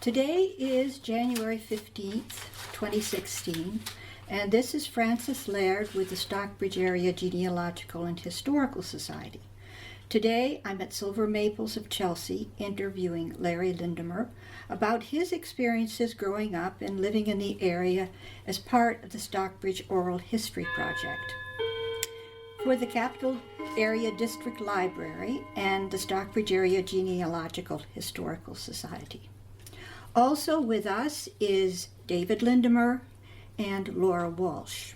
Today is January 15th, 2016, and this is Frances Laird with the Stockbridge Area Genealogical and Historical Society. Today I'm at Silver Maples of Chelsea interviewing Larry Lindemer about his experiences growing up and living in the area as part of the Stockbridge Oral History Project. For the Capital Area District Library and the Stockbridge Area Genealogical Historical Society. Also with us is David Lindemer and Laura Walsh.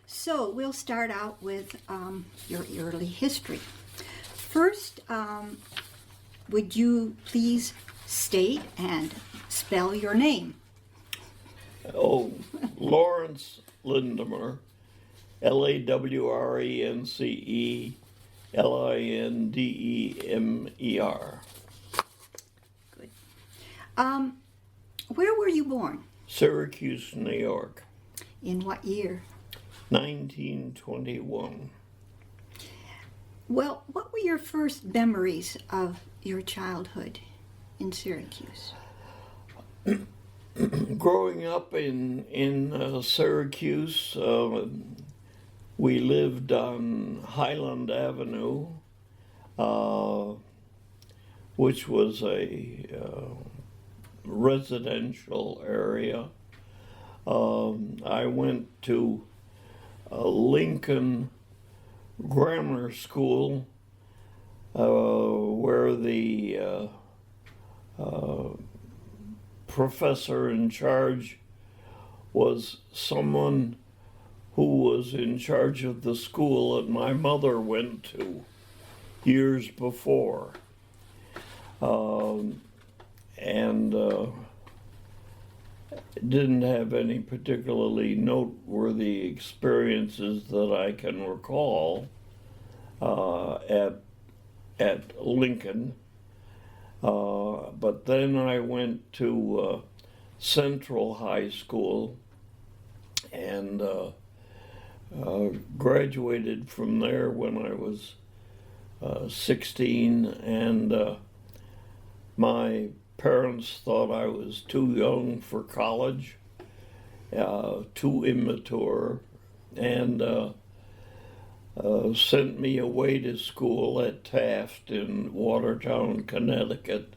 So we'll start out with your early history. First, would you please state and spell your name? Oh, Lawrence Lindemer, LawrenceLindemer. Good. Where were you born? Syracuse, New York. In what year? 1921. Well, what were your first memories of your childhood in Syracuse? Growing up in Syracuse, we lived on Highland Avenue, which was a residential area. I went to Lincoln Grammar School, where the professor in charge was someone who was in charge of the school that my mother went to years before. And didn't have any particularly noteworthy experiences that I can recall at Lincoln. But then I went to Central High School and graduated from there when I was 16, and my parents thought I was too young for college, too immature, and sent me away to school at Taft in Watertown, Connecticut,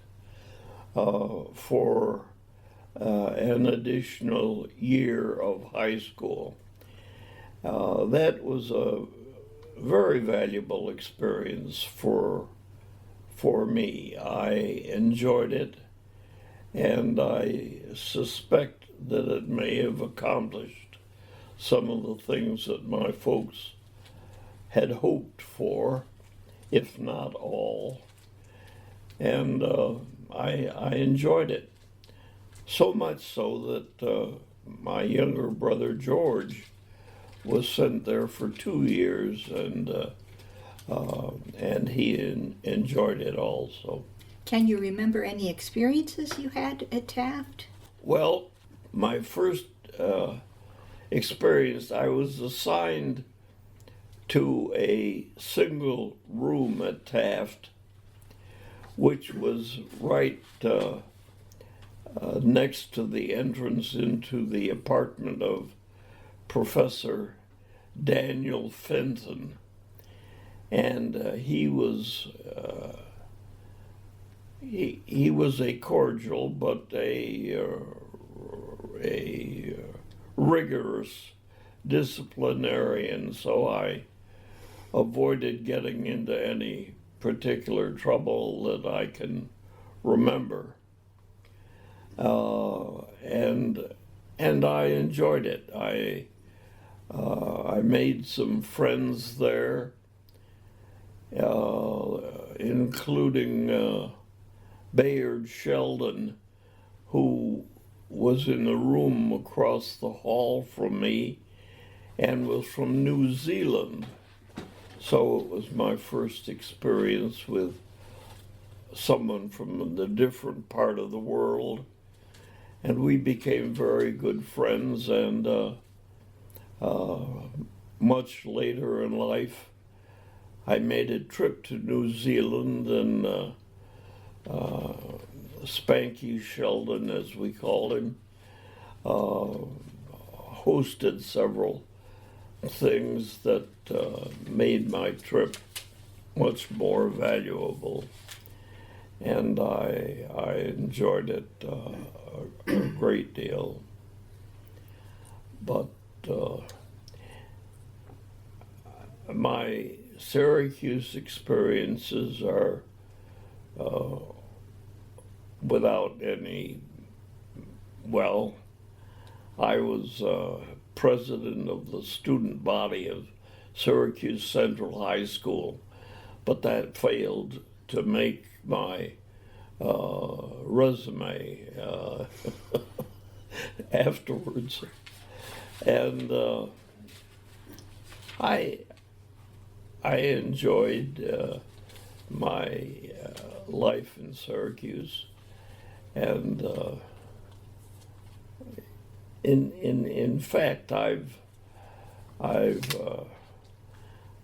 for an additional year of high school. That was a very valuable experience for me. I enjoyed it, and I suspect that it may have accomplished some of the things that my folks had hoped for, if not all. And I enjoyed it, so much so that my younger brother George was sent there for 2 years, and he enjoyed it also. Can you remember any experiences you had at Taft? Well, my first experience, I was assigned to a single room at Taft, which was right next to the entrance into the apartment of Professor Daniel Fenton. And he was a cordial but a rigorous disciplinarian, so I avoided getting into any particular trouble that I can remember, and I enjoyed it. I made some friends there, including Bayard Sheldon, who was in the room across the hall from me and was from New Zealand. So it was my first experience with someone from a different part of the world. And we became very good friends, and much later in life, I made a trip to New Zealand and Spanky Sheldon, as we called him, hosted several things that made my trip much more valuable, and I enjoyed it a great deal. But my Syracuse experiences are without any, well, I was president of the student body of Syracuse Central High School, but that failed to make my resume afterwards. And I enjoyed my life in Syracuse, and in fact, I've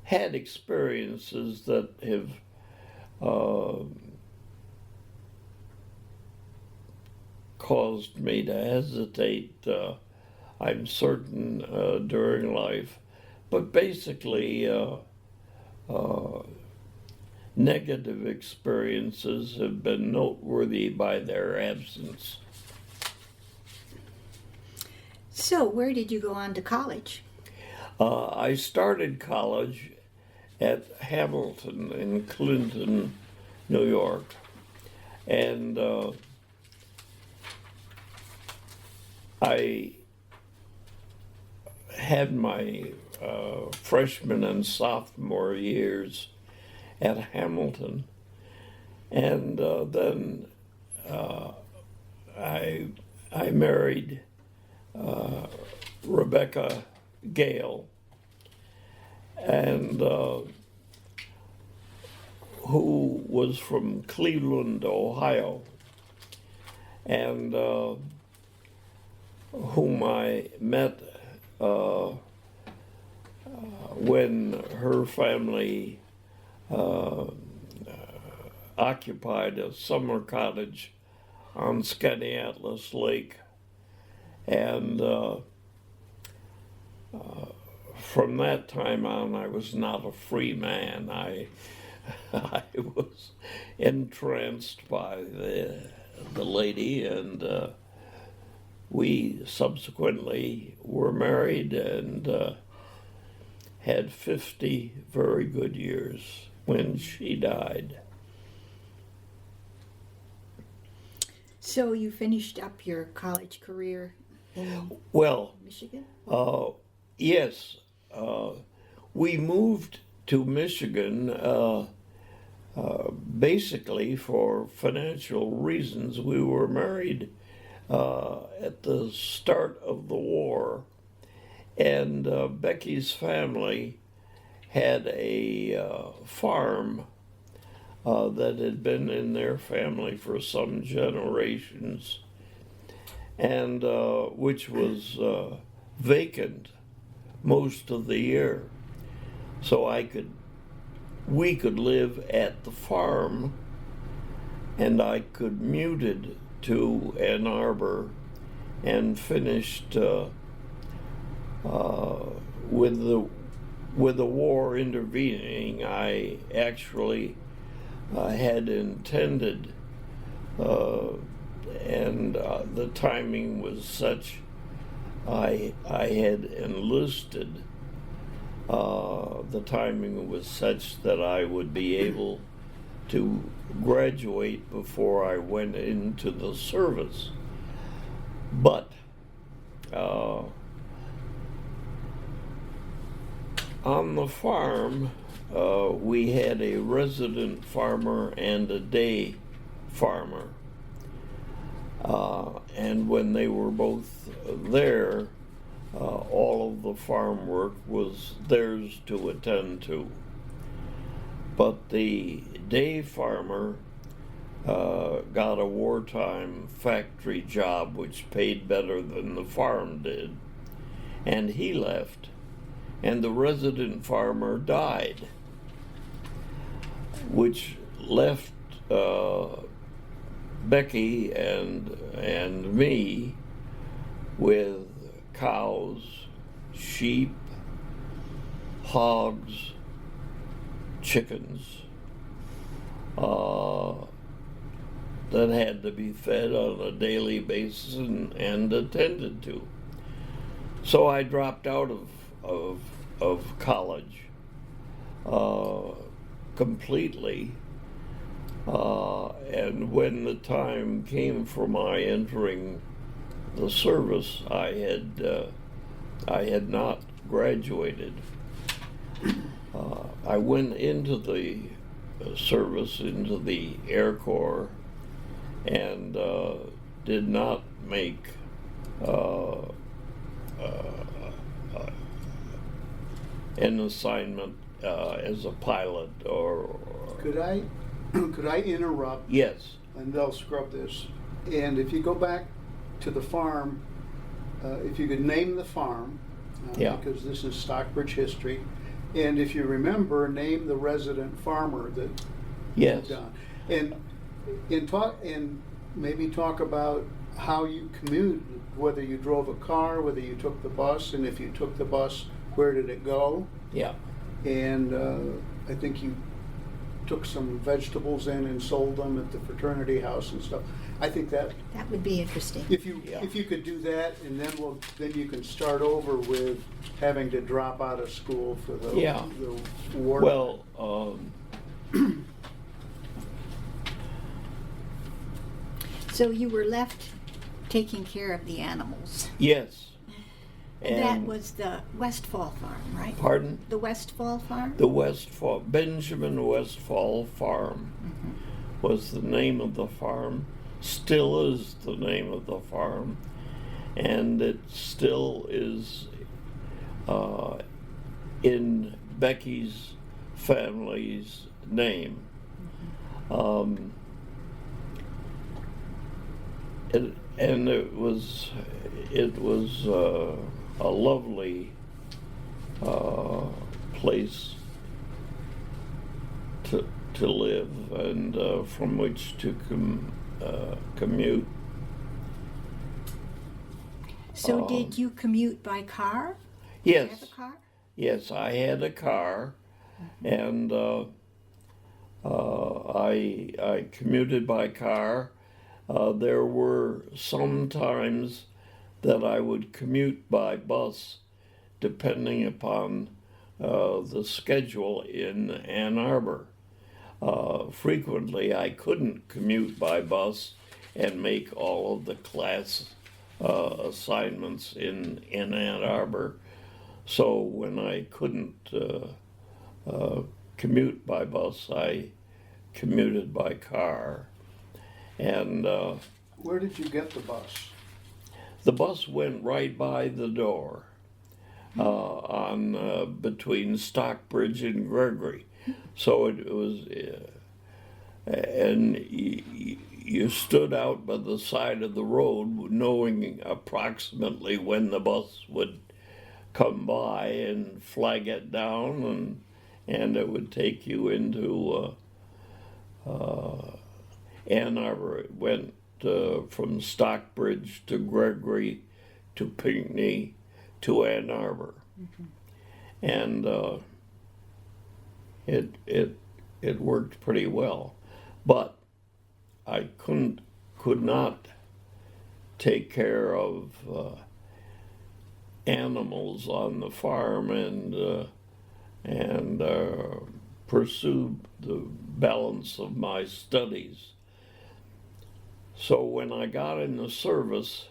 had experiences that have caused me to hesitate. I'm certain during life, but basically negative experiences have been noteworthy by their absence. So, where did you go on to college? I started college at Hamilton in Clinton, New York, and I had my freshman and sophomore years at Hamilton, and then I married Rebecca Gale, and who was from Cleveland, Ohio, and whom I met when her family occupied a summer cottage on Skaneateles Lake. And from that time on, I was not a free man. I was entranced by the lady, and we subsequently were married and had 50 very good years when she died. So you finished up your college career in Michigan? Yes. We moved to Michigan basically for financial reasons. We were married at the start of the war, and Becky's family had a farm that had been in their family for some generations, and which was vacant most of the year. So we could live at the farm, and I commuted to Ann Arbor and finished with the war intervening. I actually had intended, and the timing was such, I had enlisted. The timing was such that I would be able to graduate before I went into the service. But on the farm, we had a resident farmer and a day farmer. And when they were both there, all of the farm work was theirs to attend to. But the day farmer got a wartime factory job which paid better than the farm did, and he left, and the resident farmer died, which left Becky and me with cows, sheep, hogs, chickens that had to be fed on a daily basis and attended to. So I dropped out of college completely, and when the time came for my entering the service, I had not graduated. I went into the service, into the Air Corps, and did not make an assignment as a pilot or. Could I interrupt? Yes. And they'll scrub this. And if you go back to the farm, if you could name the farm, Yeah. because this is Stockbridge history, and if you remember, name the resident farmer that Yes. done. And maybe talk about how you commute, whether you drove a car, whether you took the bus, and if you took the bus, where did it go? Yeah. And I think you took some vegetables in and sold them at the fraternity house and stuff. I think that That would be interesting. if you Yeah. could do that, and then you can start over with having to drop out of school for the Yeah. the war. Well, So you were left taking care of the animals. yes. And that And- was the Westfall farm, right? Pardon? The Westfall farm? The Benjamin Westfall Farm was the name of the farm, still is the name of the farm, and it still is in Becky's family's name. And it was a lovely place to live and from which to commute. So did you commute by car? Yes, Have a car? yes, I had a car, and I commuted by car. There were some times that I would commute by bus, depending upon the schedule in Ann Arbor. Frequently, I couldn't commute by bus and make all of the class assignments in Ann Arbor. So when I couldn't commute by bus, I commuted by car. And Where did you get the bus? the bus went right by the door on between Stockbridge and Gregory. So it was, and you stood out by the side of the road knowing approximately when the bus would come by and flag it down, and it would take you into Ann Arbor. It went from Stockbridge to Gregory to Pinckney to Ann Arbor. And it worked pretty well. But I could not take care of animals on the farm and pursue the balance of my studies. So when I got in the service,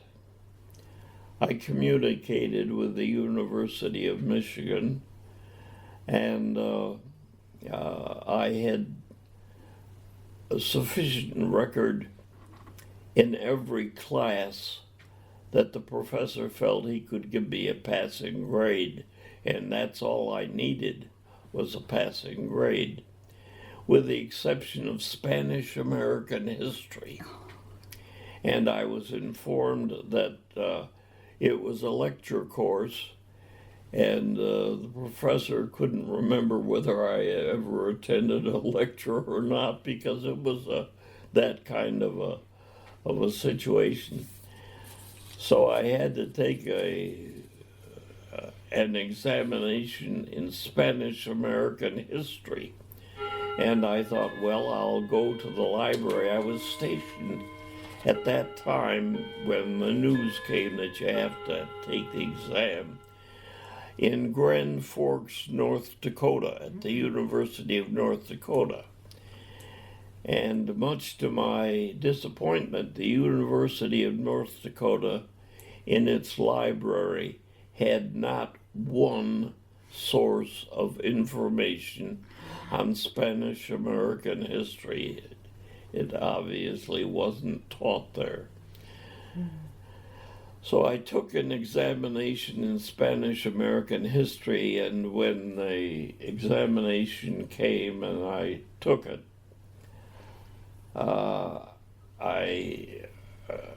I communicated with the University of Michigan, and I had a sufficient record in every class that the professor felt he could give me a passing grade, and that's all I needed was a passing grade, with the exception of Spanish American history. And I was informed that it was a lecture course, and the professor couldn't remember whether I ever attended a lecture or not, because it was that kind of of a situation. So I had to take an examination in Spanish American history. And I thought, well, I'll go to the library. I was stationed at that time when the news came that you have to take the exam in Grand Forks, North Dakota, at the University of North Dakota. And much to my disappointment, the University of North Dakota, in its library, had not one source of information on Spanish American history. It obviously wasn't taught there. So I took an examination in Spanish American history, and when the examination came and I took it, I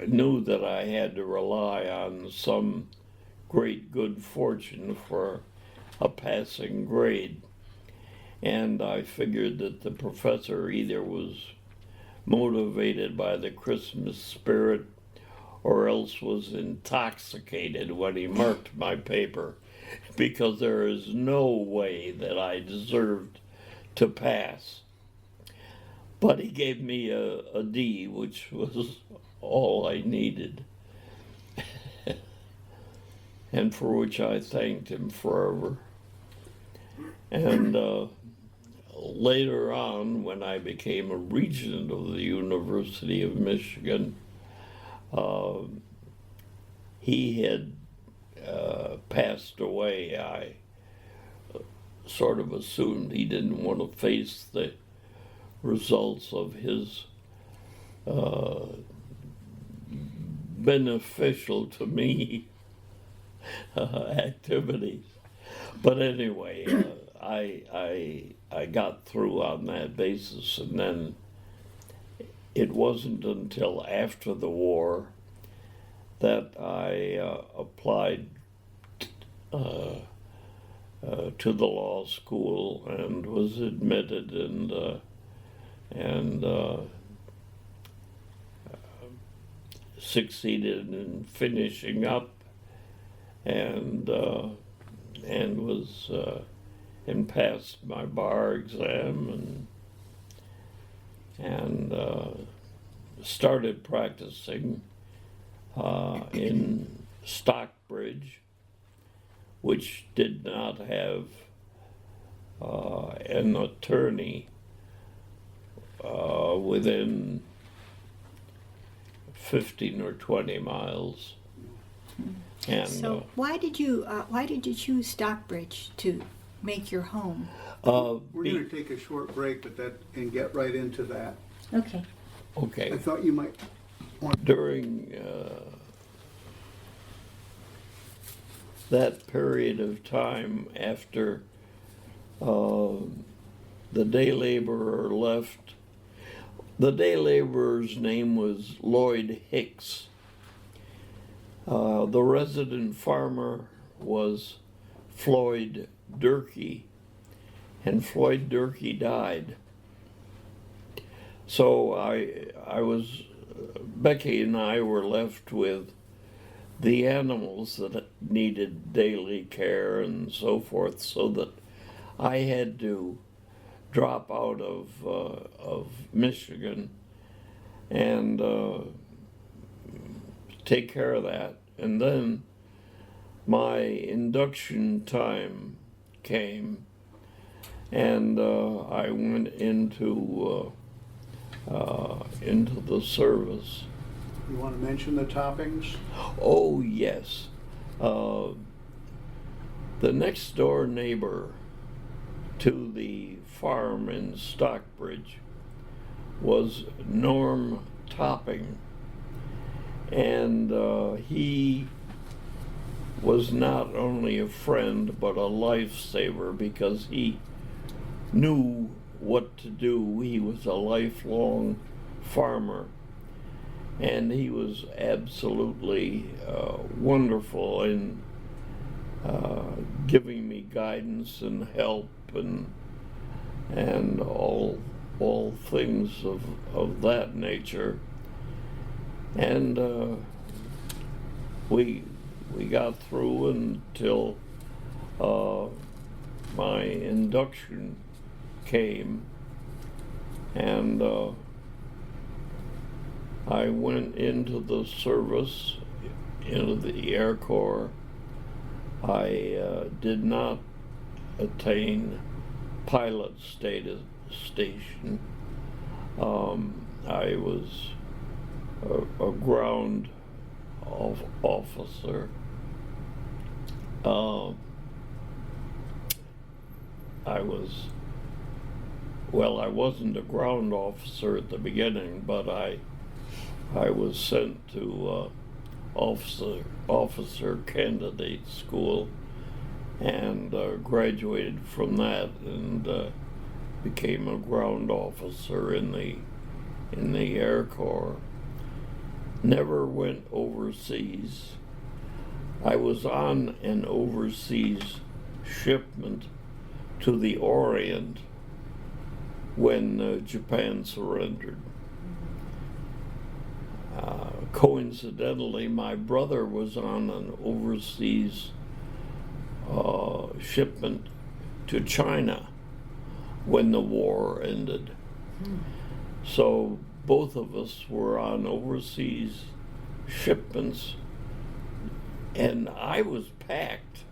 knew that I had to rely on some great good fortune for a passing grade. And I figured that the professor either was motivated by the Christmas spirit or else was intoxicated when he marked my paper, because there is no way that I deserved to pass. But he gave me a D, which was all I needed, and for which I thanked him forever. And later on, when I became a regent of the University of Michigan, he had passed away. I sort of assumed he didn't want to face the results of his beneficial to me activities. But anyway, I got through on that basis, and then it wasn't until after the war that I applied to the law school and was admitted and succeeded in finishing up and was and passed my bar exam and started practicing in Stockbridge, which did not have an attorney within 15 or 20 miles. And so why did you choose Stockbridge to make your home? We're going to take a short break and get right into that. Okay. Okay. I thought you might want... During that period of time after the day laborer left, the day laborer's name was Lloyd Hicks. The resident farmer was Floyd Durkee, and Floyd Durkee died. So Becky and I were left with the animals that needed daily care and so forth, so that I had to drop out of Michigan and take care of that. And then my induction time came, and I went into the service. You want to mention the toppings? Oh, yes. The next door neighbor to the farm in Stockbridge was Norm Topping, and he was not only a friend but a lifesaver, because he knew what to do. He was a lifelong farmer, and he was absolutely wonderful in giving me guidance and help and all things of that nature. And we got through until my induction came, and I went into the service, into the Air Corps. I did not attain pilot station. I was a ground officer. I wasn't a ground officer at the beginning, but I was sent to officer candidate school, and graduated from that, and became a ground officer in the Air Corps. Never went overseas. I was on an overseas shipment to the Orient when Japan surrendered. Coincidentally, my brother was on an overseas shipment to China when the war ended. So both of us were on overseas shipments, and I was packed,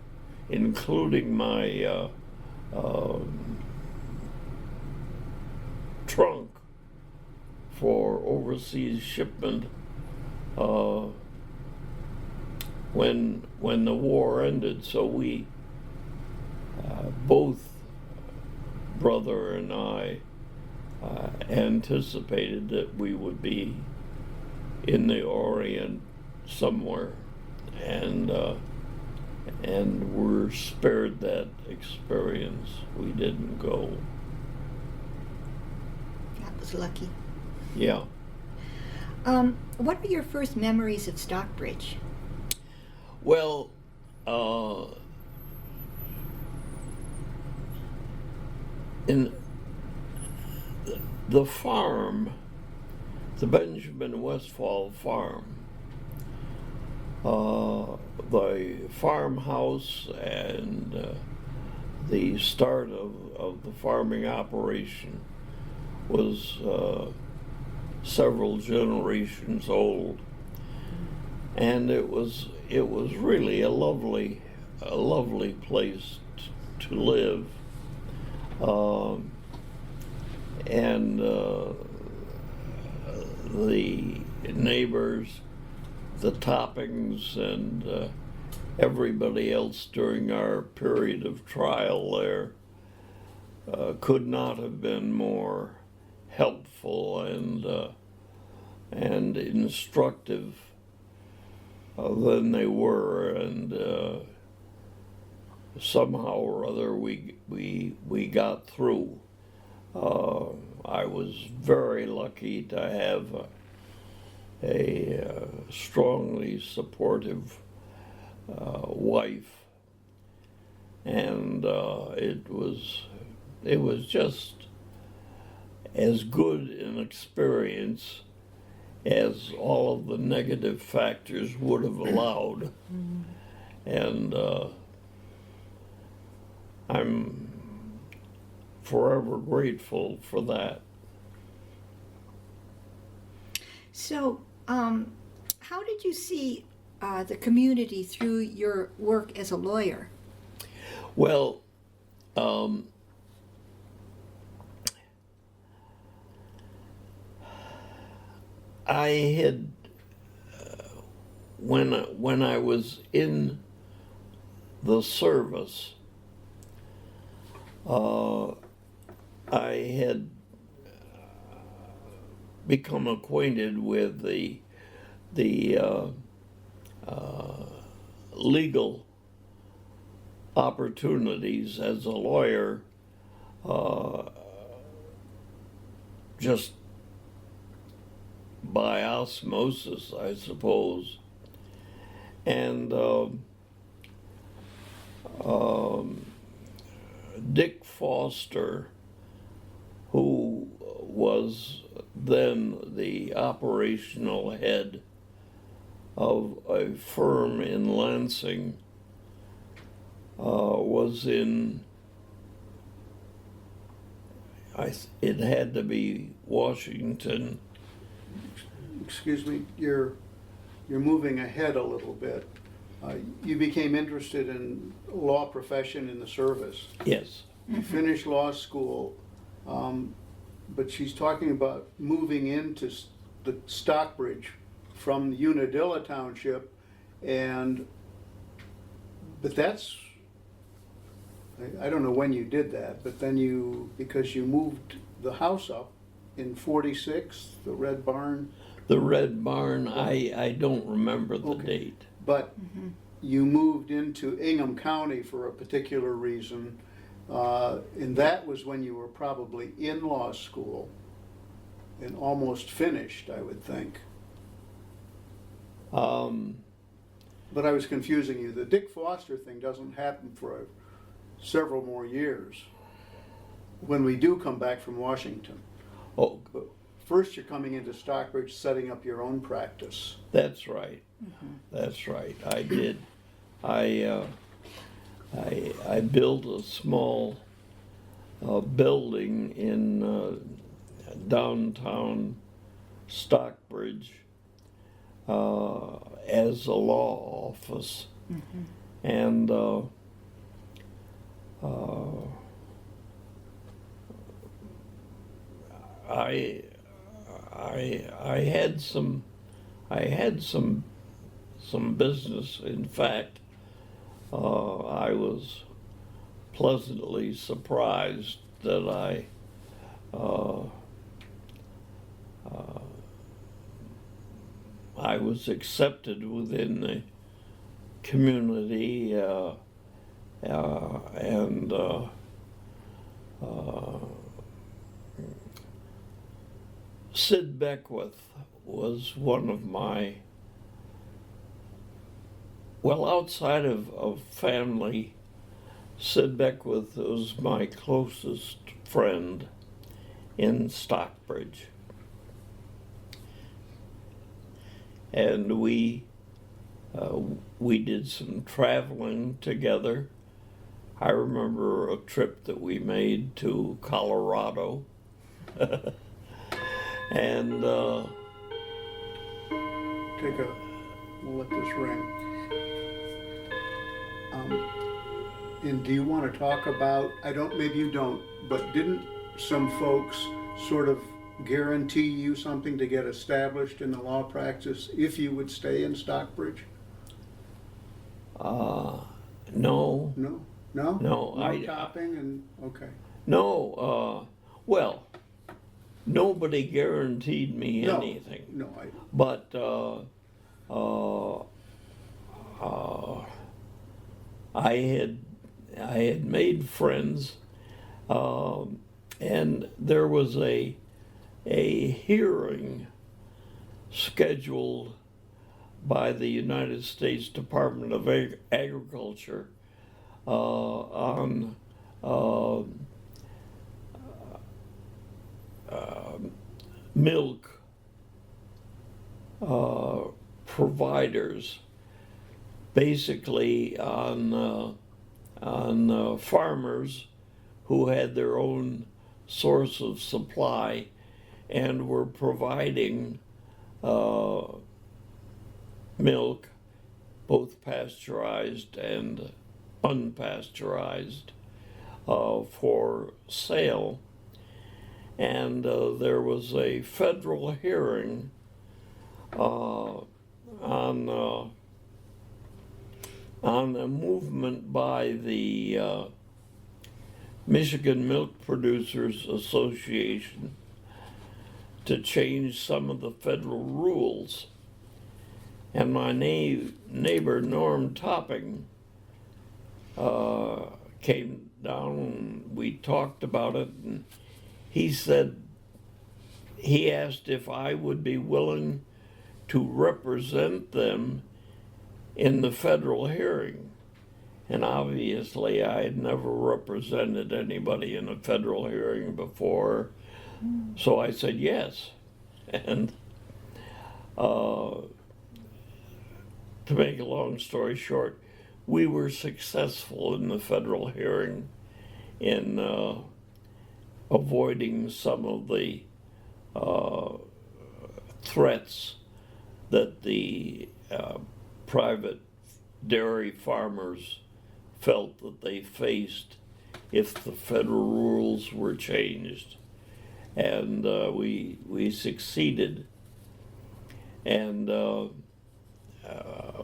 including my trunk for overseas shipment when the war ended. So we both, brother and I, anticipated that we would be in the Orient somewhere, and were spared that experience. We didn't go. That was lucky. Yeah. What are your first memories of Stockbridge? Well, in the farm, the Benjamin Westfall farm, the farmhouse and the start of the farming operation was several generations old, and it was really a lovely place to live, and the neighbors, the Toppings, and everybody else during our period of trial there could not have been more helpful and instructive than they were, and somehow or other we got through. I was very lucky to have a strongly supportive wife, and it was just as good an experience as all of the negative factors would have allowed. And I'm forever grateful for that. So, how did you see the community through your work as a lawyer? Well, I had, when I was in the service, I had become acquainted with the legal opportunities as a lawyer, just by osmosis, I suppose. And Dick Foster, who was then the operational head of a firm in Lansing was in, it had to be Washington. Excuse me, you're moving ahead a little bit. You became interested in law profession in the service. Yes. You finished law school, but she's talking about moving into the Stockbridge from Unadilla Township, but that's, I don't know when you did that, but then because you moved the house up in 46, the Red Barn. The Red Barn, I don't remember the Okay. date. But you moved into Ingham County for a particular reason, and that was when you were probably in law school and almost finished, I would think. But I was confusing you. The Dick Foster thing doesn't happen for several more years when we do come back from Washington. Oh, But first you're coming into Stockbridge, setting up your own practice. that's right. That's right. I did. I built a small building in downtown Stockbridge as a law office, and I had some business. In fact, I was pleasantly surprised that I was accepted within the community, and Sid Beckwith was one of my, well, outside of family, Sid Beckwith was my closest friend in Stockbridge. And we did some traveling together. I remember a trip that we made to Colorado. And We'll let this ring. And do you want to talk about, maybe you don't, but didn't some folks sort of guarantee you something to get established in the law practice if you would stay in Stockbridge? no, No? No, No I- topping and, okay. no. Well, nobody guaranteed me No, anything. No, But I had made friends, and there was a hearing scheduled by the United States Department of Agriculture on milk providers, basically on farmers who had their own source of supply and were providing milk, both pasteurized and unpasteurized, for sale. And there was a federal hearing on a movement by the Michigan Milk Producers Association to change some of the federal rules. And my neighbor, Norm Topping, came down and we talked about it, and he asked if I would be willing to represent them in the federal hearing. And obviously I had never represented anybody in a federal hearing before, so I said yes. And to make a long story short, we were successful in the federal hearing in avoiding some of the threats that the private dairy farmers felt that they faced if the federal rules were changed. And we succeeded. And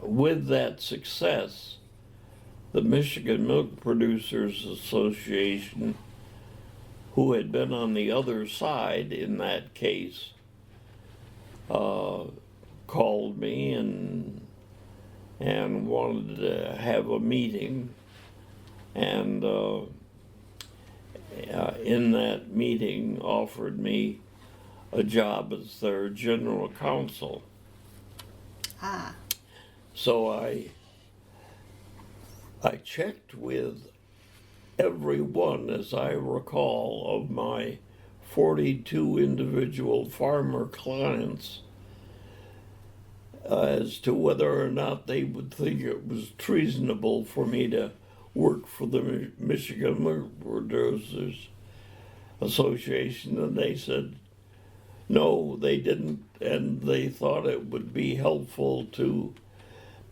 with that success, the Michigan Milk Producers Association, who had been on the other side in that case, called me and wanted to have a meeting. And in that meeting offered me a job as their general counsel. Ah. So I checked with every one, as I recall, of my 42 individual farmer clients as to whether or not they would think it was treasonable for me to work for the Michigan Milk Producers Association, and they said no, they didn't, and they thought it would be helpful to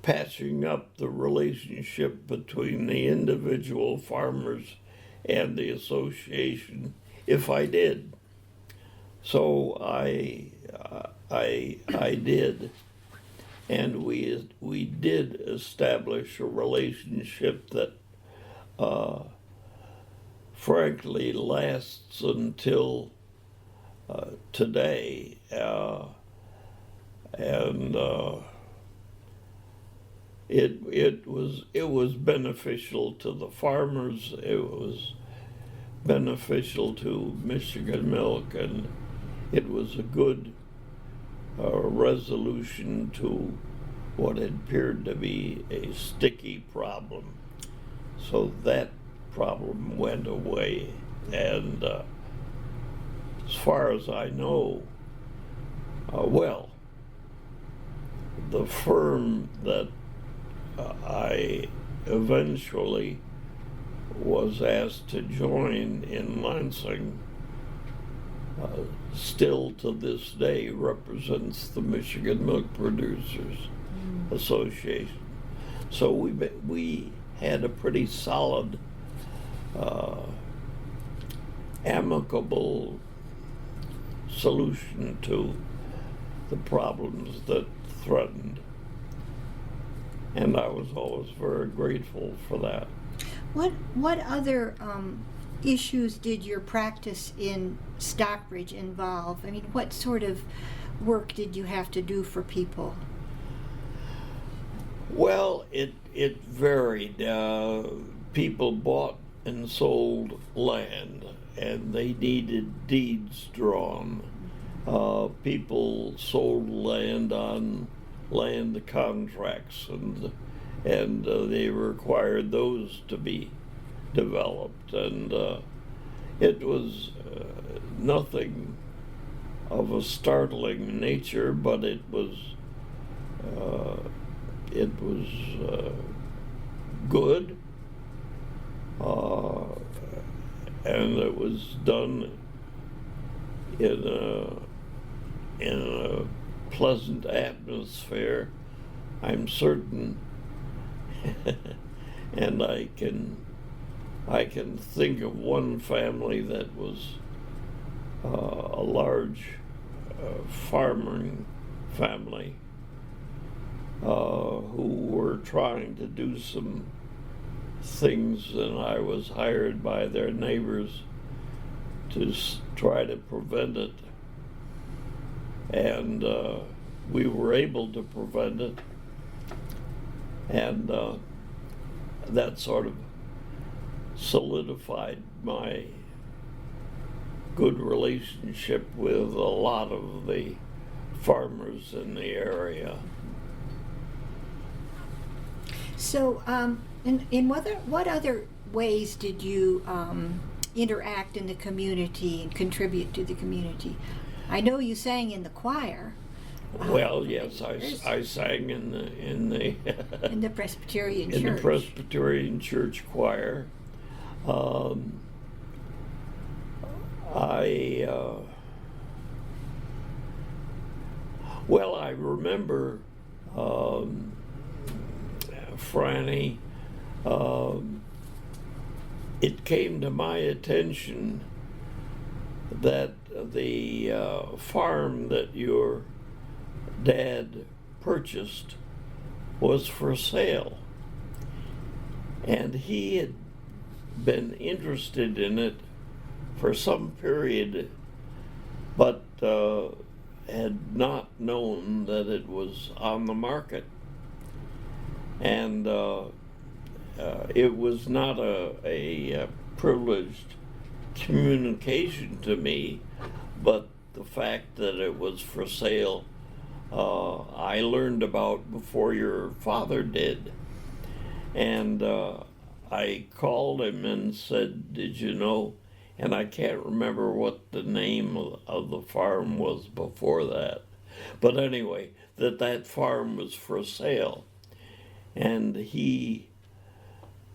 patching up the relationship between the individual farmers and the association if I did. So I did, and we did establish a relationship that frankly lasts until today, and it was beneficial to the farmers. It was beneficial to Michigan Milk, and it was a good resolution to what had appeared to be a sticky problem. So that problem went away, and as far as I know, the firm that I eventually was asked to join in Lansing still to this day represents the Michigan Milk Producers Association. So we had a pretty solid, amicable solution to the problems that threatened. And I was always very grateful for that. What other issues did your practice in Stockbridge involve? I mean, what sort of work did you have to do for people? Well, it varied. People bought and sold land, and they needed deeds drawn. People sold land on land contracts, and they required those to be developed, and it was nothing of a startling nature, but it was good, and it was done in a pleasant atmosphere, I'm certain. And I can think of one family that was a large farming family who were trying to do some things, and I was hired by their neighbors to try to prevent it. And we were able to prevent it, and that sort of solidified my good relationship with a lot of the farmers in the area. So, in what other ways did you interact in the community and contribute to the community? I know you sang in the choir, Well, yes, years. I sang in the In the Presbyterian in Church. the Presbyterian Church choir. Um, I well, I remember Franny. It came to my attention that the farm that your dad purchased was for sale, and he had been interested in it for some period, but had not known that it was on the market. And it was not a privileged communication to me, but the fact that it was for sale, I learned about before your father did. And I called him and said, did you know? And I can't remember what the name of the farm was before that. But anyway, that farm was for sale. And he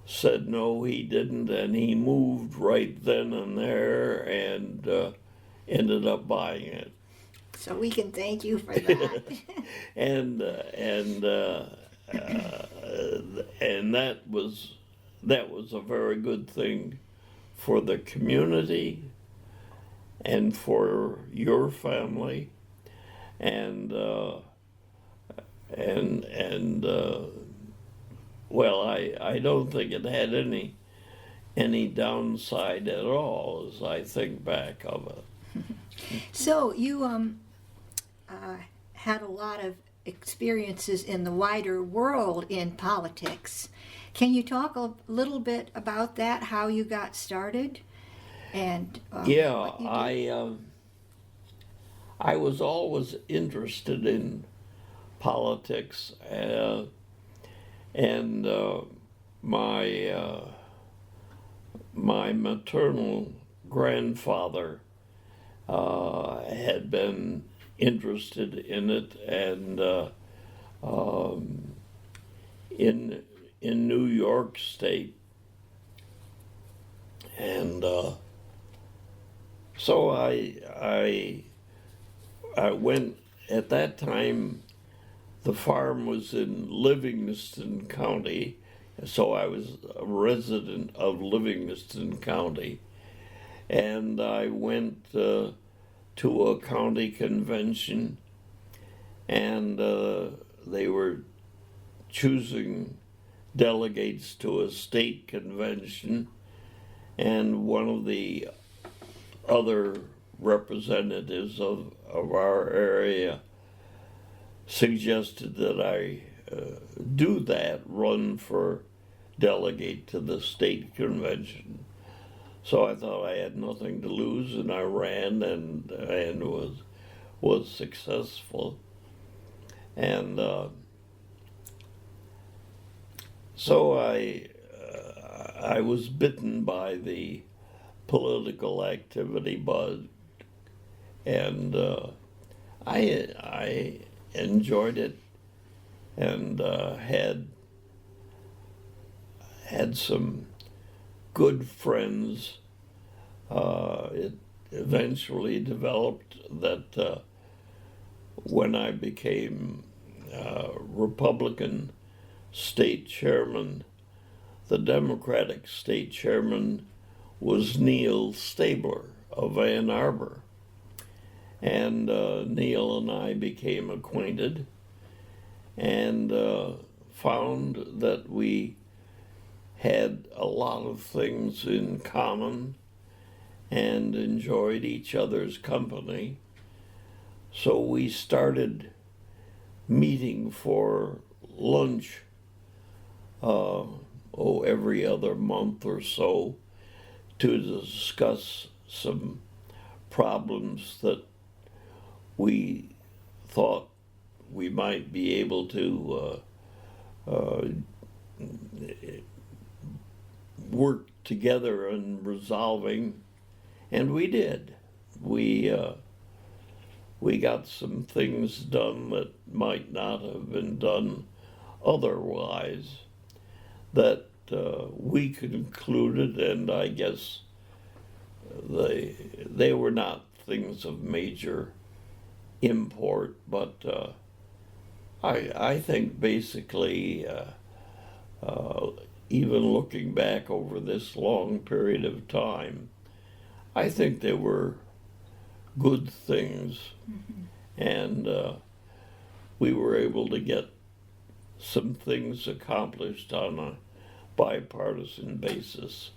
said no, he didn't, and he moved right then and there and ended up buying it. So we can thank you for that. And that was a very good thing for the community and for your family, and well, I don't think it had any downside at all as I think back of it. So you had a lot of experiences in the wider world in politics. Can you talk a little bit about that, how you got started? And Yeah, what you did? I was always interested in politics, and my maternal grandfather had been interested in it, and in New York State, and so I went. At that time, the farm was in Livingston County, so I was a resident of Livingston County, and I went to a county convention, and they were choosing delegates to a state convention, and one of the other representatives of our area suggested that I do that, run for delegate to the state convention. So I thought I had nothing to lose, and I ran and was successful. And so I was bitten by the political activity bug, and I enjoyed it, and had some good friends. It eventually developed that when I became Republican state chairman, the Democratic state chairman was Neil Stabler of Ann Arbor. And Neil and I became acquainted, and found that we had a lot of things in common and enjoyed each other's company. So we started meeting for lunch every other month or so to discuss some problems that we thought we might be able to work together in resolving, and we did. We we got some things done that might not have been done otherwise that we concluded, and I guess they were not things of major import, but I think basically, even looking back over this long period of time, I think they were good things, and we were able to get some things accomplished on a bipartisan basis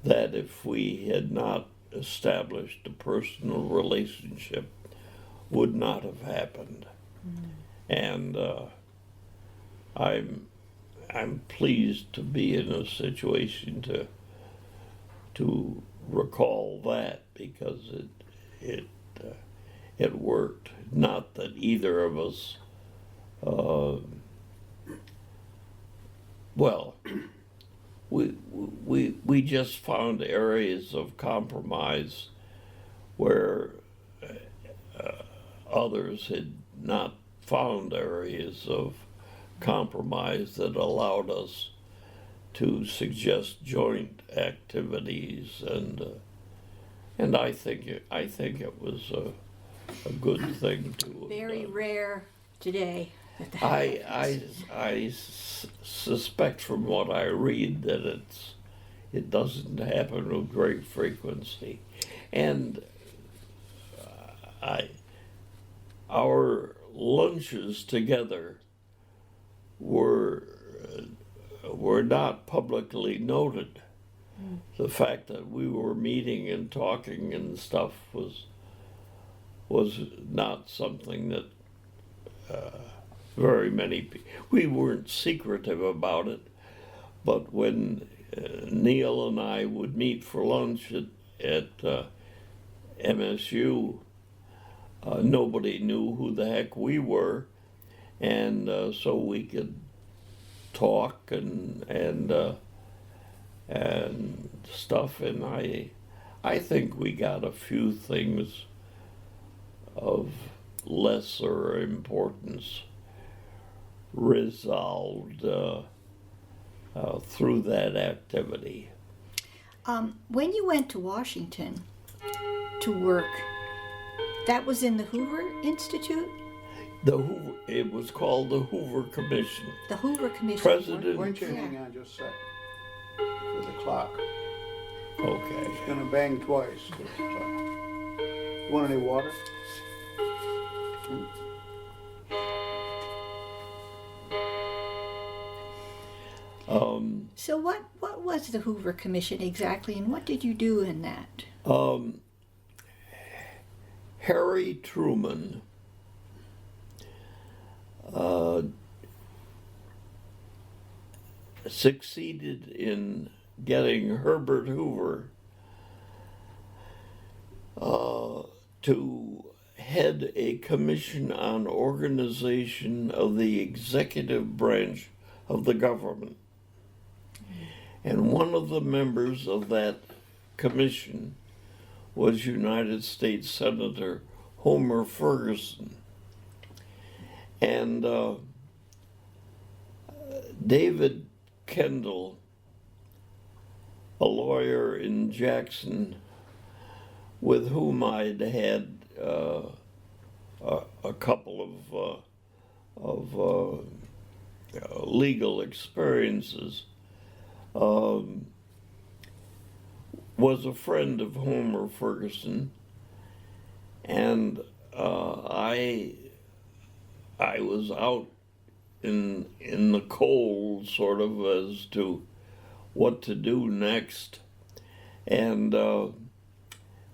that if we had not established a personal relationship would not have happened. And I'm pleased to be in a situation to recall that, because it worked. Not that either of us well, we just found areas of compromise where others had not found areas of compromise that allowed us to suggest joint activities, and I think it was a good thing to have Very done. rare today. I suspect from what I read that it doesn't happen with great frequency, and our lunches together were not publicly noted. The fact that we were meeting and talking and stuff was not something that very many people. We weren't secretive about it, but when Neil and I would meet for lunch at MSU, nobody knew who the heck we were, and so we could talk and stuff. And I think we got a few things of lesser importance resolved through that activity. When you went to Washington to work, that was in the Hoover Institute? It was called the Hoover Commission. The Hoover Commission. President. Why don't you hang on just a sec for the clock? Okay. It's gonna bang twice. Want any water? So what was the Hoover Commission exactly, and what did you do in that? Harry Truman succeeded in getting Herbert Hoover to head a commission on organization of the executive branch of the government. And one of the members of that commission was United States Senator Homer Ferguson. And David Kendall, a lawyer in Jackson, with whom I'd had a couple of legal experiences, was a friend of Homer Ferguson, and I was out in the cold, sort of, as to what to do next, and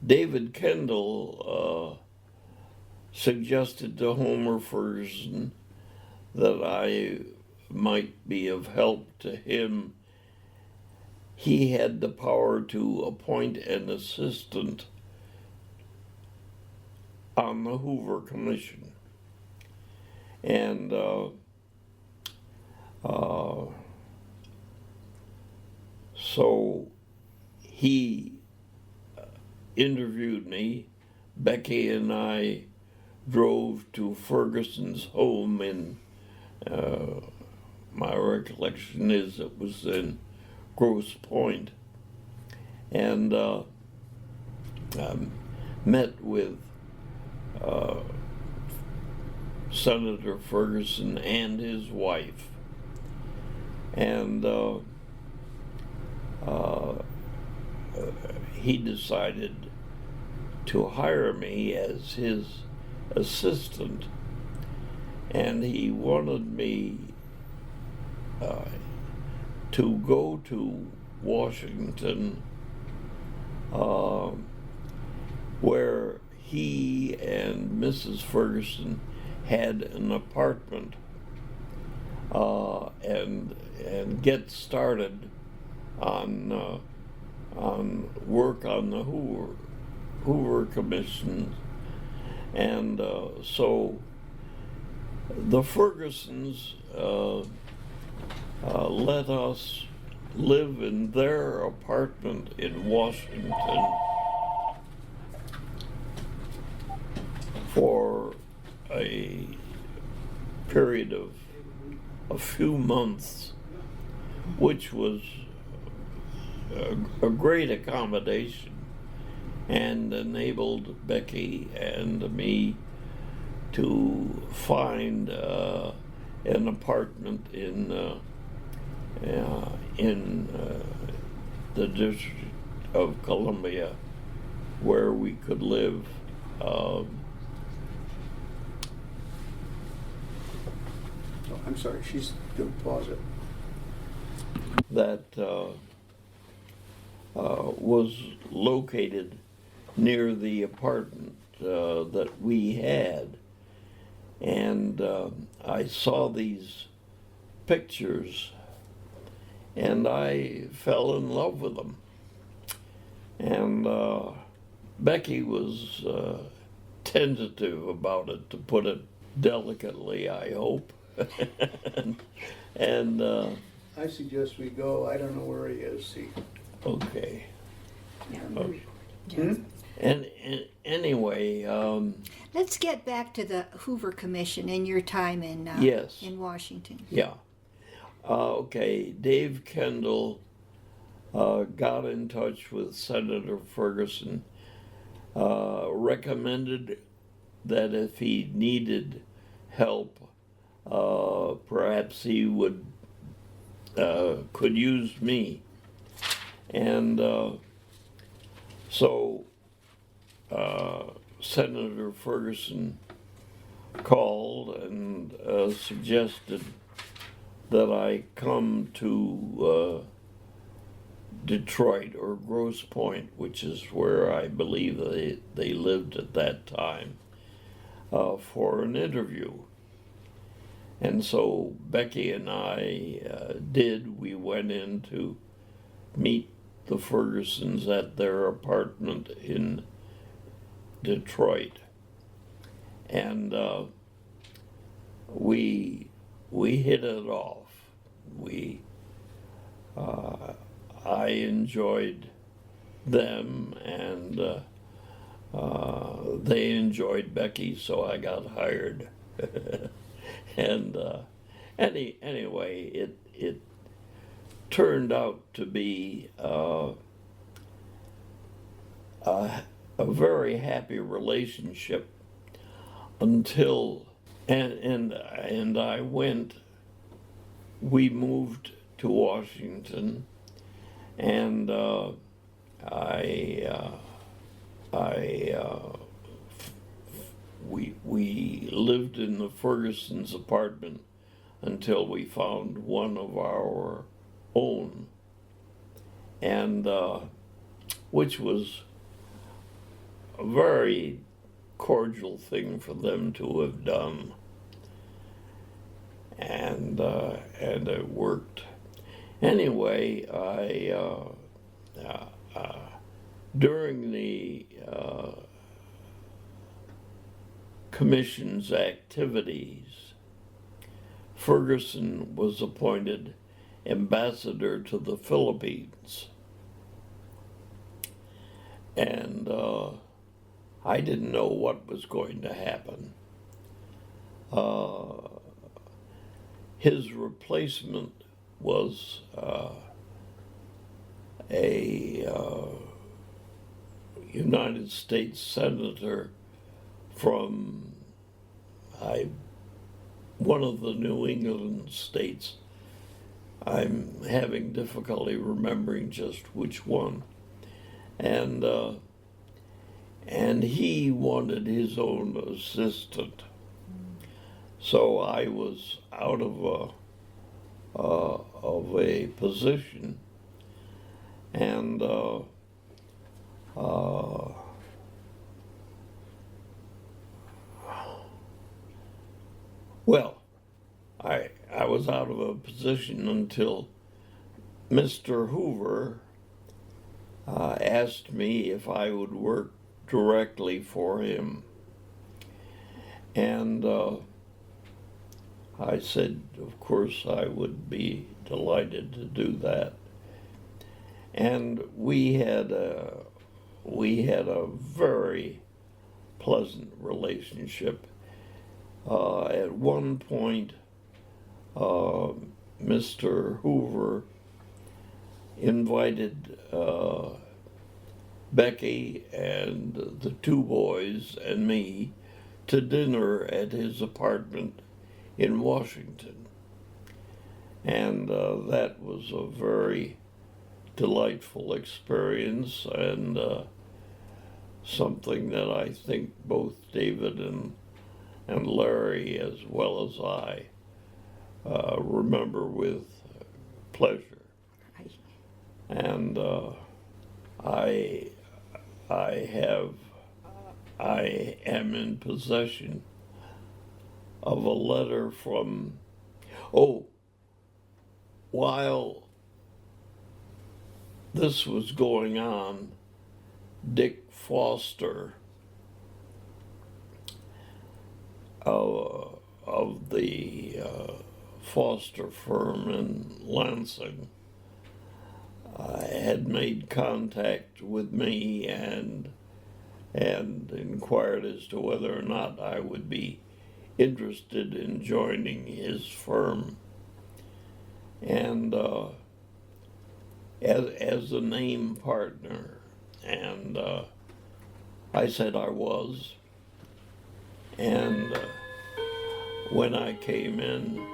David Kendall suggested to Homer Ferguson that I might be of help to him. He had the power to appoint an assistant on the Hoover Commission. And so he interviewed me. Becky and I drove to Ferguson's home in, my recollection is it was in Grosse Pointe, and met with Senator Ferguson and his wife, and he decided to hire me as his assistant, and he wanted me to go to Washington, where he and Mrs. Ferguson had an apartment, and get started on work on the Hoover Commission, and so the Fergusons let us live in their apartment in Washington for a period of a few months, which was a great accommodation and enabled Becky and me to find an apartment in the District of Columbia where we could live. I'm sorry, she's going to pause it. That was located near the apartment that we had. And I saw these pictures and I fell in love with them. And Becky was tentative about it, to put it delicately, I hope. and I suggest we go. I don't know where he is. See. Okay. Yeah. Hmm? And anyway, Let's get back to the Hoover Commission and your time in Yes. in Washington. yeah. Okay, Dave Kendall got in touch with Senator Ferguson, recommended that if he needed help, perhaps he would could use me. And so Senator Ferguson called and suggested that I come to Detroit or Grosse Pointe, which is where I believe they lived at that time, for an interview. And so Becky and I we went in to meet the Fergusons at their apartment in Detroit. And we hit it off. I enjoyed them, and they enjoyed Becky, so I got hired. And anyway, it turned out to be a very happy relationship until we moved to Washington, and we lived in the Ferguson's apartment until we found one of our own, and which was a very cordial thing for them to have done, and it worked. Anyway, during the Commission's activities, Ferguson was appointed ambassador to the Philippines. And I didn't know what was going to happen. His replacement was a United States Senator from one of the New England states. I'm having difficulty remembering just which one. And he wanted his own assistant. So I was out of a position, and well, I was out of a position until Mr. Hoover asked me if I would work directly for him. And I said, of course, I would be delighted to do that. And we had a very pleasant relationship. At one point, Mr. Hoover invited Becky and the two boys and me to dinner at his apartment in Washington. And that was a very delightful experience, and something that I think both David and Larry, as well as I, remember with pleasure. And I am in possession of a letter from, while this was going on, Dick Foster of the Foster firm in Lansing had made contact with me and inquired as to whether or not I would be interested in joining his firm. And as a name partner, and I said I was. And when I came in,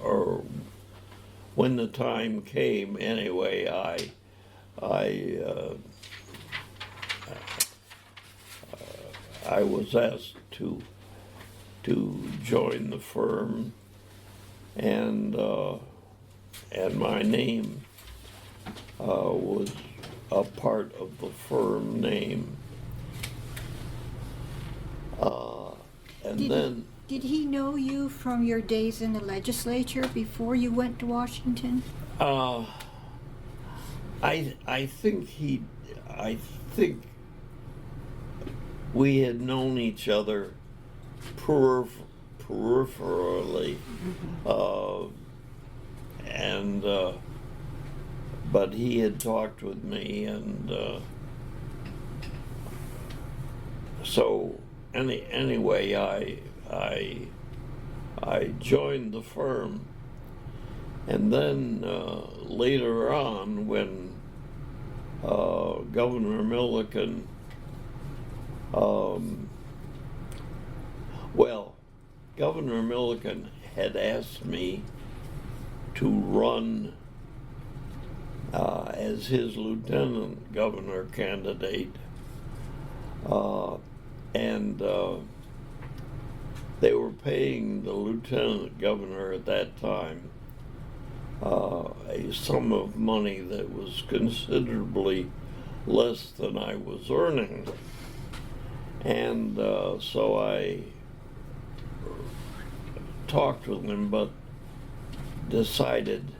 or when the time came anyway, I was asked to join the firm, and my name was a part of the firm name. Did he know you from your days in the legislature before you went to Washington? I think we had known each other peripherally, but he had talked with me, and so anyway, I joined the firm, and then later on, when Governor Milliken, Governor Milliken had asked me to run as his lieutenant governor candidate, and they were paying the lieutenant governor at that time a sum of money that was considerably less than I was earning. And so I talked with him, but decided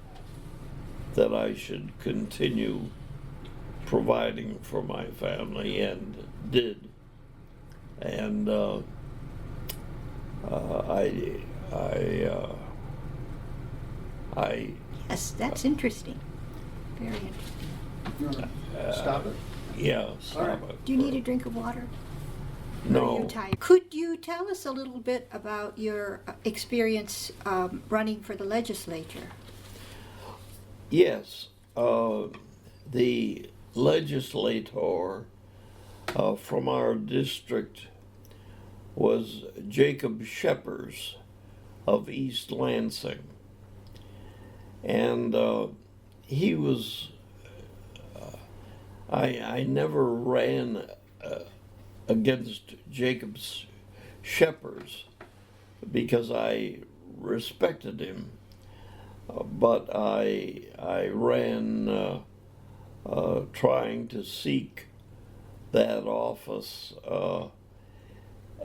that I should continue providing for my family, and did. And Yes, that's interesting. Very interesting. You wanna stop it? Yeah, stop right. it. Do you need a drink of water? Are you No. tired? Could you tell us a little bit about your experience running for the legislature? Yes, the legislator from our district was Jacob Sheppers of East Lansing. And he was, I never ran against Jacob Sheppers because I respected him. But I ran trying to seek that office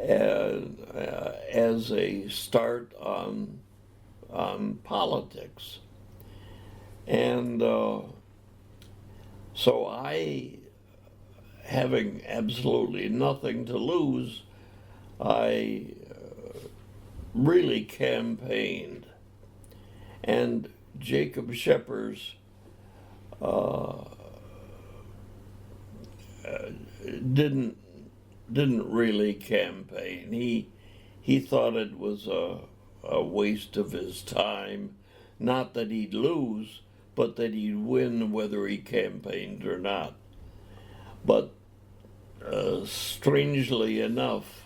as a start on politics, and so I, having absolutely nothing to lose, I really campaigned. And Jacob Sheppers didn't really campaign. He thought it was a waste of his time. Not that he'd lose, but that he'd win whether he campaigned or not. But strangely enough,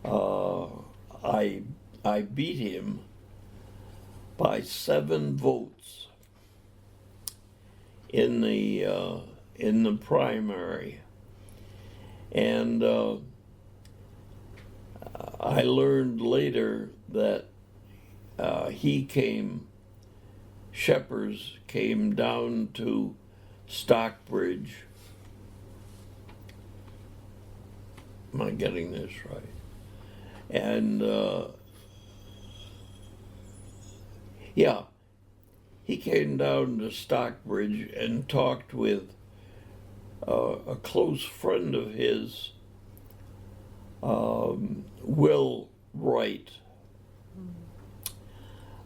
I beat him by 7 votes in the primary, and I learned later that Sheppers came down to Stockbridge. Am I getting this right? And yeah, he came down to Stockbridge and talked with a close friend of his, Will Wright,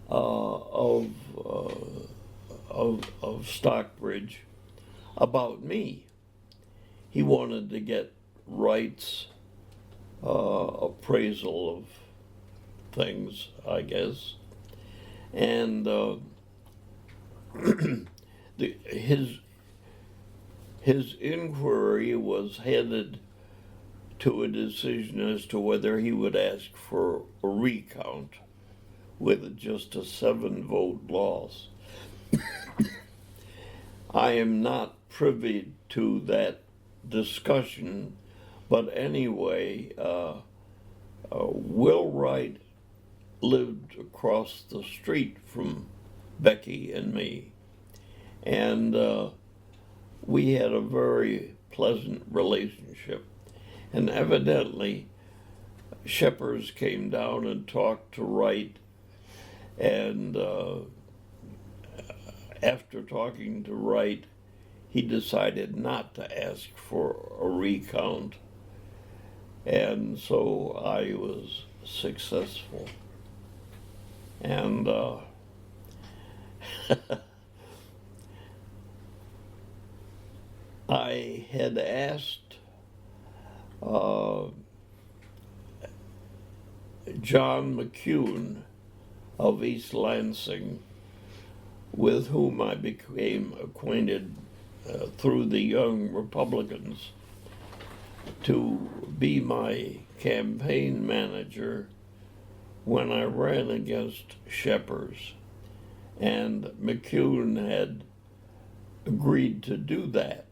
of Stockbridge, about me. He wanted to get Wright's appraisal of things, I guess, and his inquiry was headed to a decision as to whether he would ask for a recount with just a 7-vote loss. I am not privy to that discussion, but anyway, Will Wright lived across the street from Becky and me, and we had a very pleasant relationship. And evidently, Sheppers came down and talked to Wright, and after talking to Wright, he decided not to ask for a recount, and so I was successful. And I had asked John McCune of East Lansing, with whom I became acquainted through the Young Republicans, to be my campaign manager when I ran against Sheppers. And McCune had agreed to do that.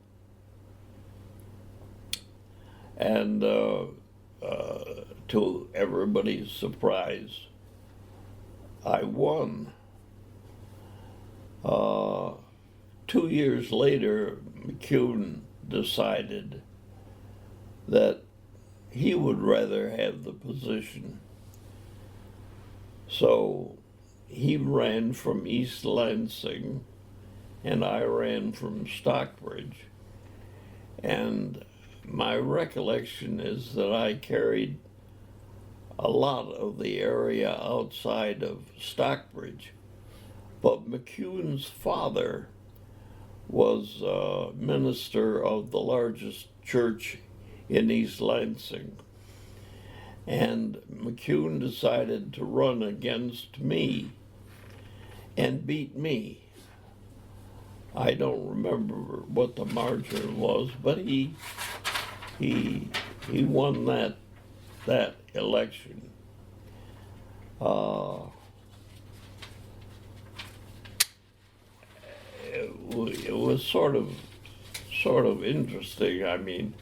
And to everybody's surprise, I won. 2 years later, McCune decided that he would rather have the position. So he ran from East Lansing, and I ran from Stockbridge. And my recollection is that I carried a lot of the area outside of Stockbridge. But McCune's father was minister of the largest church in East Lansing. And McCune decided to run against me and beat me. I don't remember what the margin was, but he won that election. It was sort of interesting. I mean,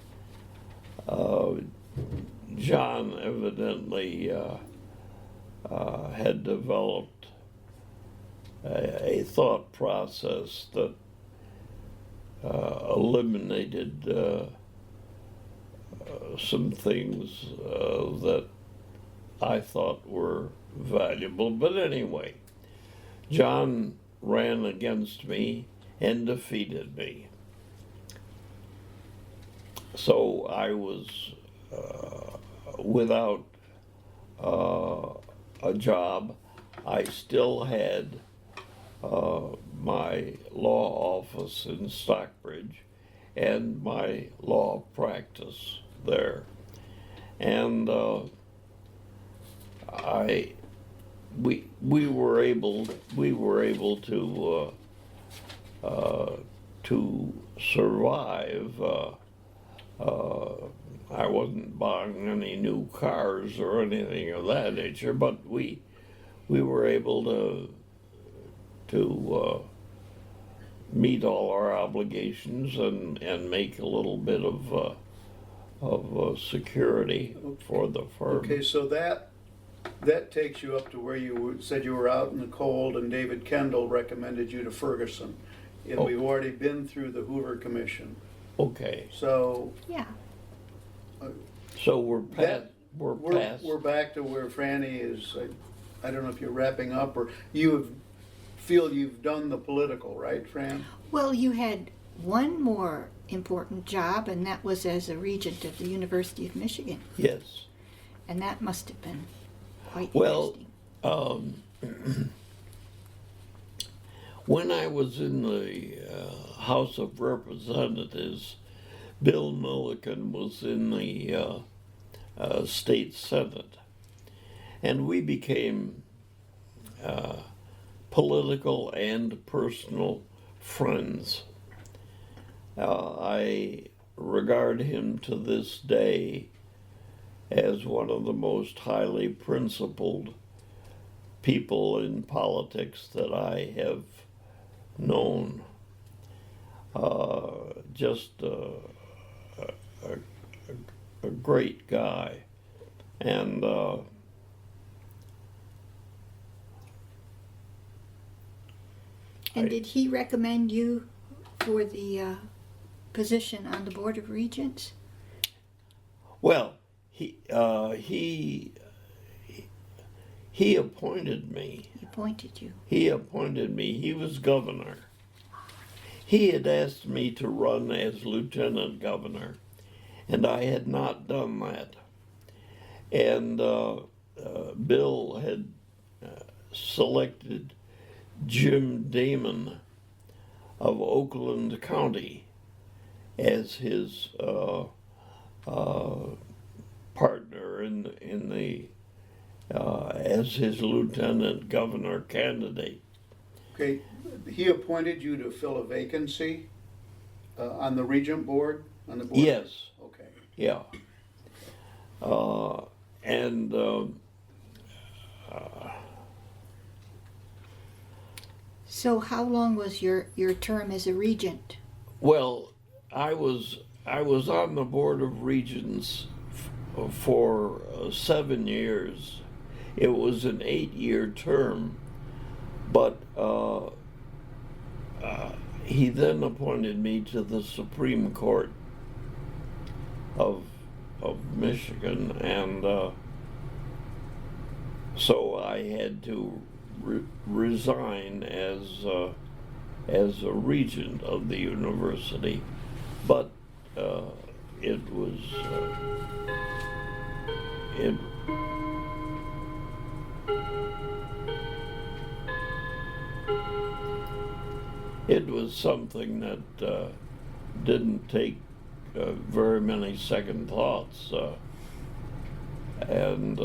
John evidently had developed a thought process that eliminated some things that I thought were valuable. But anyway, John ran against me and defeated me. So I was without a job. I still had my law office in Stockbridge and my law practice there. And we were able to survive. I wasn't buying any new cars or anything of that nature, but we were able to meet all our obligations and make a little bit of security for the firm. Okay, so that takes you up to where you said you were out in the cold, and David Kendall recommended you to Ferguson. And we've already been through the Hoover Commission. Okay. So Yeah. So we're past. we're back to where Franny is. I don't know if you're wrapping up or feel you've done the political, right, Fran? Well, you had one more important job, and that was as a regent of the University of Michigan. Yes. And that must have been quite Well, interesting. when I was in the House of Representatives, Bill Milliken was in the state Senate, and we became political and personal friends. I regard him to this day as one of the most highly principled people in politics that I have known. Just a great guy. And did he recommend you for the position on the Board of Regents? well, he appointed me. He appointed you. He appointed me. He was governor. He had asked me to run as lieutenant governor, and I had not done that. And Bill had selected Jim Damon of Oakland County as his partner in the as his lieutenant governor candidate. Okay, he appointed you to fill a vacancy on the Regent Board, on the board? Yes. Okay. Yeah. And So how long was your term as a regent? well, I was on the Board of Regents for 7 years. It was an 8-year term, but he then appointed me to the Supreme Court of Michigan, and so I had to resign as a regent of the university, but it was it was something that didn't take very many second thoughts. And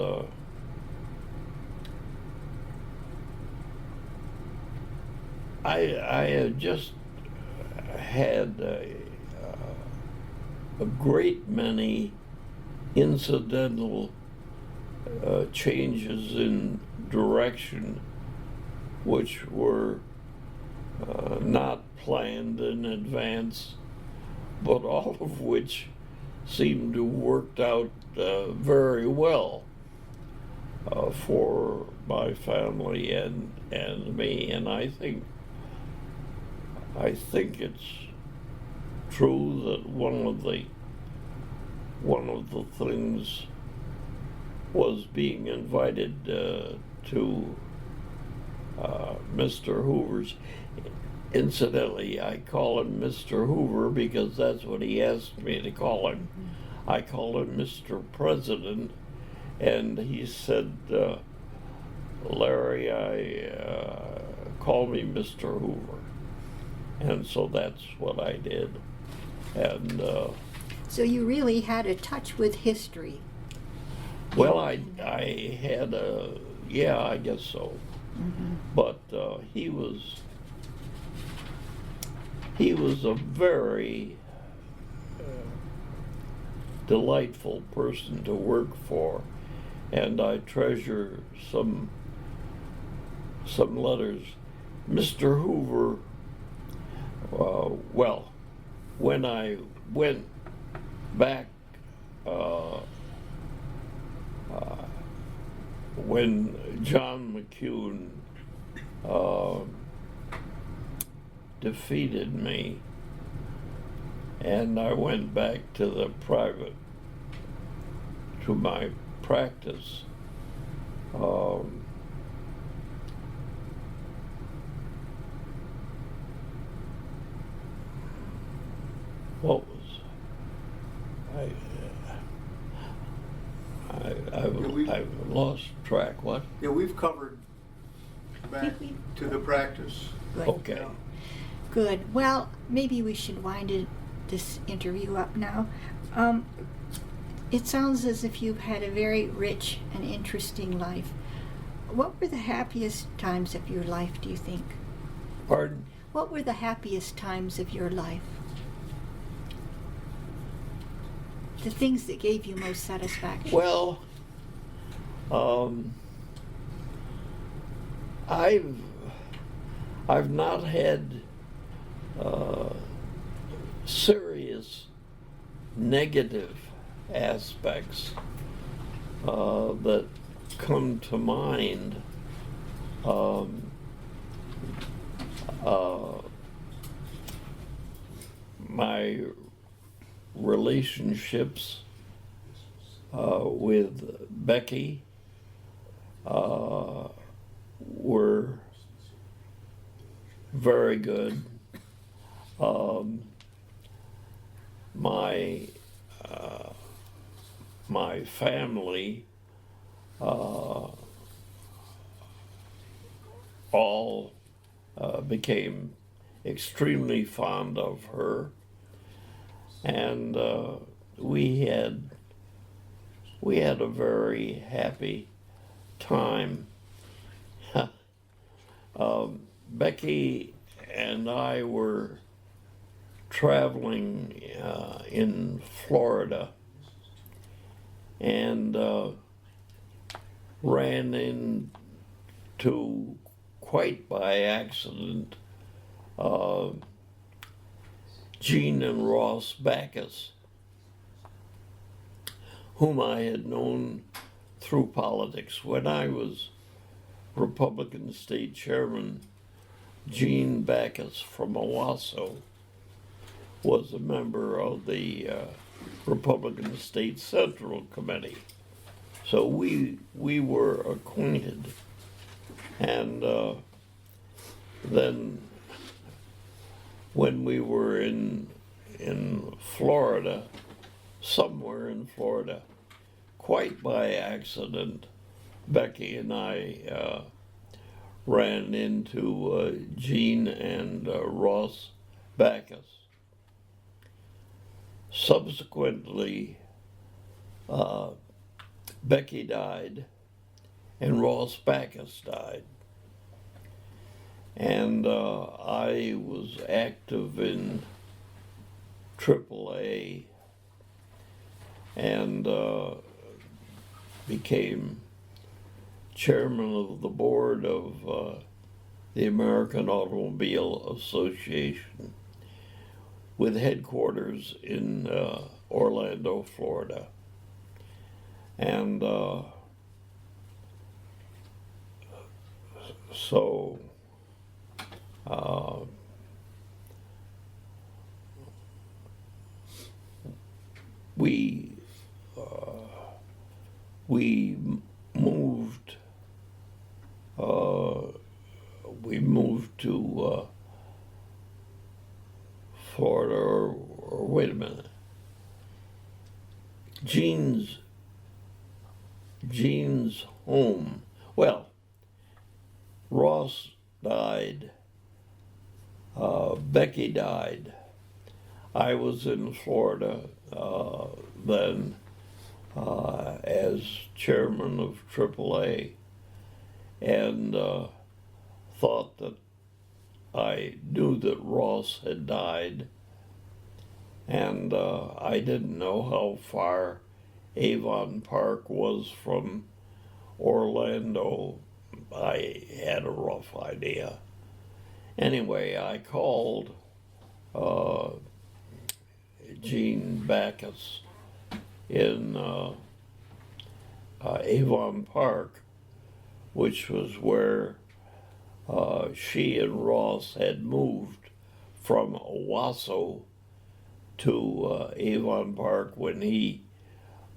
I had just had a great many incidental changes in direction which were not planned in advance, but all of which seemed to have worked out very well for my family and me. And I think it's true that one of the things was being invited to Mr. Hoover's. Incidentally, I call him Mr. Hoover because that's what he asked me to call him. I call him Mr. President, and he said, Larry, call me Mr. Hoover. And so that's what I did. And so you really had a touch with history. well, I had yeah, I guess so. Mm-hmm. But he was a very delightful person to work for, and I treasure some letters. Mr. Hoover, well, when I went back, when John McCune defeated me, and I went back to my practice, what was I lost track. What? Yeah, we've covered back to the practice. Good. Okay. Yeah. Good. Well, maybe we should wind this interview up now. It sounds as if you've had a very rich and interesting life. What were the happiest times of your life, do you think? Pardon? What were the happiest times of your life? The things that gave you most satisfaction? Well, I've not had serious negative aspects that come to mind. My relationships with Becky were very good. My family all became extremely fond of her, and we had a very happy time. Becky and I were traveling in Florida and ran into, quite by accident, Jean and Ross Backus, whom I had known through politics. When I was Republican state chairman, Jean Backus from Owasso was a member of the Republican State Central Committee. So we were acquainted. And then when we were in Florida, somewhere in Florida, quite by accident, Becky and I ran into Gene and Ross Backus. Subsequently, Becky died and Ross Backus died. And I was active in AAA and became chairman of the board of the American Automobile Association with headquarters in Orlando, Florida. And so we moved to Florida, or wait a minute. Gene's home. Well, Ross died. Becky died. I was in Florida then as chairman of AAA, and thought that I knew that Ross had died, and I didn't know how far Avon Park was from Orlando. I had a rough idea. Anyway, I called Gene Backus in Avon Park, which was where she and Ross had moved from Owasso to Avon Park when he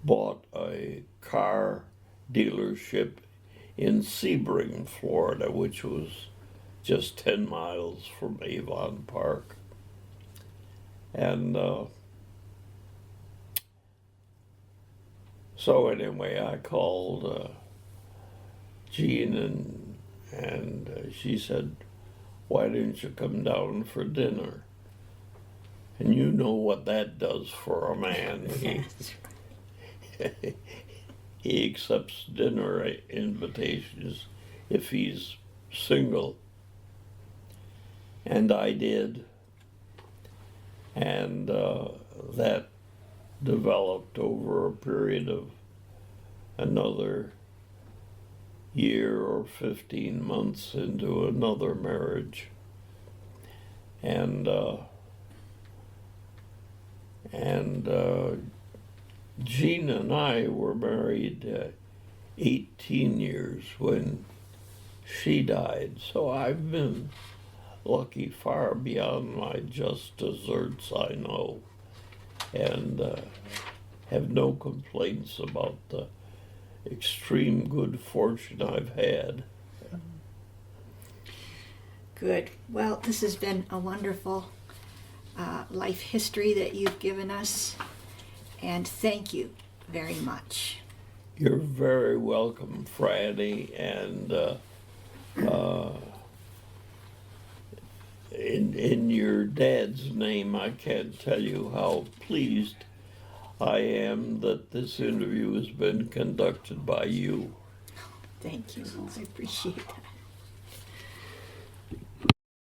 bought a car dealership in Sebring, Florida, which was just 10 miles from Avon Park. And so anyway, I called Jean, and she said, "Why didn't you come down for dinner?" And you know what that does for a man. He accepts dinner invitations if he's single. And I did. And that developed over a period of another year or 15 months into another marriage. And Jean and I were married 18 years when she died. So I've been lucky far beyond my just deserts, I know, and have no complaints about the extreme good fortune I've had. Good. Well, this has been a wonderful life history that you've given us, and thank you very much. You're very welcome, Franny, and in your dad's name, I can't tell you how pleased I am that this interview has been conducted by you. Thank you. I appreciate that.